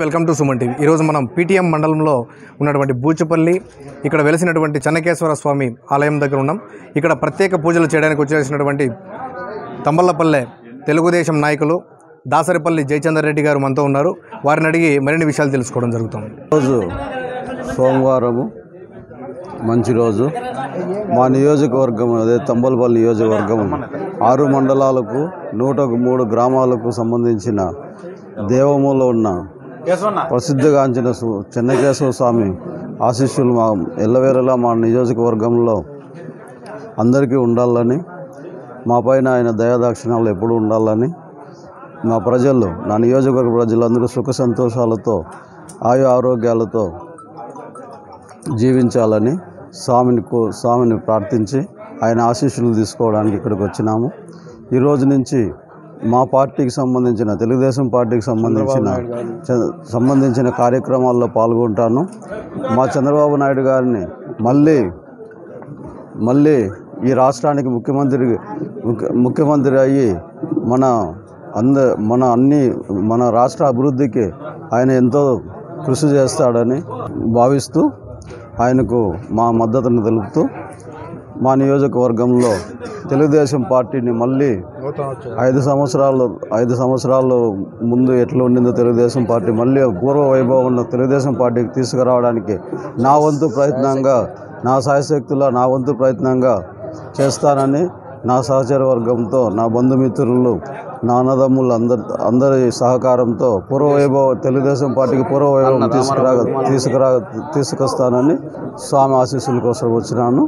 Welcome to Suman TV. ఈరోజు మనం PTM మండలంలో ఉన్నటువంటి బూచుపల్లి ఇక్కడ వెలిసినటువంటి చెన్నకేశ్వర స్వామి ఆలయం దగ్గర ఉన్నాం। ఇక్కడ ప్రత్యేక పూజలు చేయడానికి వచ్చేసినటువంటి తంబల్లపల్లె తెలుగుదేశం నాయకులు దాసరిపల్లి జయచందర్ రెడ్డి గారు మనతో ఉన్నారు। వారిని అడిగి మరిన్ని విషయాలు తెలుసుకోవడం జరుగుతుంది। రోజు సోమవారము మంచి రోజు మా నియోజకవర్గం అదే తంబలపల్లి నియోజకవర్గం 6 మండలాలకు 103 గ్రామాలకు సంబంధించిన దేవములో ఉన్న ప్రసిద్ధిగాంచిన చెన్నకేశ్వర స్వామి ఆశీస్సులు మా ఎల్లవేళలా మా నియోజకవర్గంలో అందరికీ ఉండాలని, మా పైన ఆయన దయాదాక్షిణాలు ఎప్పుడు ఉండాలని, మా ప్రజలు నా నియోజకవర్గ ప్రజలందరూ సుఖ సంతోషాలతో ఆయు ఆరోగ్యాలతో జీవించాలని స్వామిని ప్రార్థించి ఆయన ఆశీస్సులు తీసుకోవడానికి ఇక్కడికి వచ్చినాము। ఈరోజు నుంచి మా పార్టీకి సంబంధించిన తెలుగుదేశం పార్టీకి సంబంధించిన కార్యక్రమాల్లో పాల్గొంటాను। మా చంద్రబాబు నాయుడు గారిని మళ్ళీ ఈ రాష్ట్రానికి ముఖ్యమంత్రి అయ్యి మన రాష్ట్ర అభివృద్ధికి ఆయన ఎంతో కృషి చేస్తాడని భావిస్తూ ఆయనకు మా మద్దతును తెలుపుతూ మా నియోజకవర్గంలో తెలుగుదేశం పార్టీని మళ్ళీ 5 సంవత్సరాల ముందు ఎట్లా ఉండిందో తెలుగుదేశం పార్టీ మళ్ళీ పూర్వ వైభవం ఉన్న తెలుగుదేశం పార్టీకి తీసుకురావడానికి నా వంతు ప్రయత్నంగా, నా శాయశక్తుల నా వంతు ప్రయత్నంగా చేస్తానని నా సహచర వర్గంతో, నా బంధుమిత్రులు, నా అన్నదమ్ములు అందరి సహకారంతో తెలుగుదేశం పార్టీకి పూర్వవైభవం తీసుకొస్తానని స్వామి ఆశీస్సుల కోసం వచ్చినాను।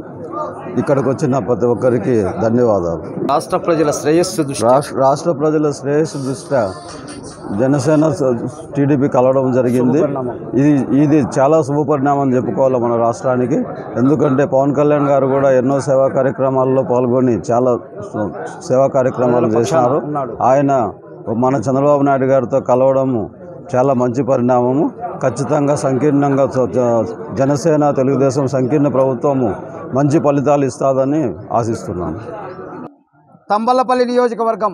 ఇక్కడికి వచ్చిన ప్రతి ఒక్కరికి ధన్యవాదాలు। రాష్ట్ర ప్రజల శ్రేయస్సు దృష్ట్యా జనసేన టీడీపీ కలవడం జరిగింది। ఇది చాలా శుభపరిణామం చెప్పుకోవాలి మన రాష్ట్రానికి। ఎందుకంటే పవన్ కళ్యాణ్ గారు కూడా ఎన్నో సేవా కార్యక్రమాల్లో పాల్గొని చాలా సేవా కార్యక్రమాలు చేసినారు। ఆయన మన చంద్రబాబు నాయుడు గారితో కలవడము చాలా మంచి పరిణామము। ఖచ్చితంగా సంకీర్ణంగా జనసేన తెలుగుదేశం సంకీర్ణ ప్రభుత్వము మంచి ఫలితాలు ఇస్తుందని ఆశిస్తున్నాను। తంబల్లపల్లి నియోజకవర్గం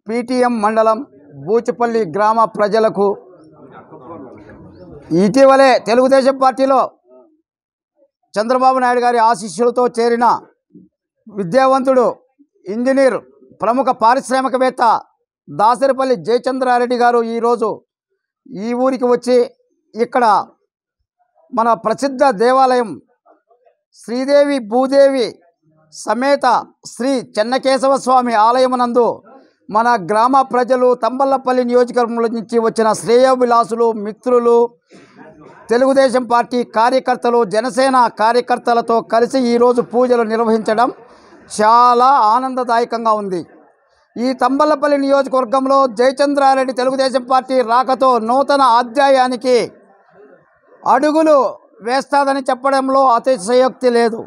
పీటీఎం మండలం బూచుపల్లి గ్రామ ప్రజలకు ఇటీవలే తెలుగుదేశం పార్టీలో చంద్రబాబు నాయుడు గారి ఆశీస్సులతో చేరిన విద్యావంతుడు, ఇంజనీర్, ప్రముఖ పారిశ్రామికవేత్త దాసరిపల్లి జయచంద్రారెడ్డి గారు ఈరోజు ఈ ఊరికి వచ్చి ఇక్కడ మన ప్రసిద్ధ దేవాలయం శ్రీదేవి భూదేవి సమేత శ్రీ చెన్నకేశవ స్వామి ఆలయమునందు మన గ్రామ ప్రజలు, తంబల్లపల్లి నియోజకవర్గంలో నుంచి వచ్చిన శ్రేయోభిలాసులు, మిత్రులు, తెలుగుదేశం పార్టీ కార్యకర్తలు, జనసేన కార్యకర్తలతో కలిసి ఈరోజు పూజలు నిర్వహించడం చాలా ఆనందదాయకంగా ఉంది। ఈ తంబల్లపల్లి నియోజకవర్గంలో జయచంద్రారెడ్డి తెలుగుదేశం పార్టీ రాకతో నూతన అధ్యాయానికి అడుగులు వేస్తాదని చెప్పడంలో అతిశయోక్తి లేదు।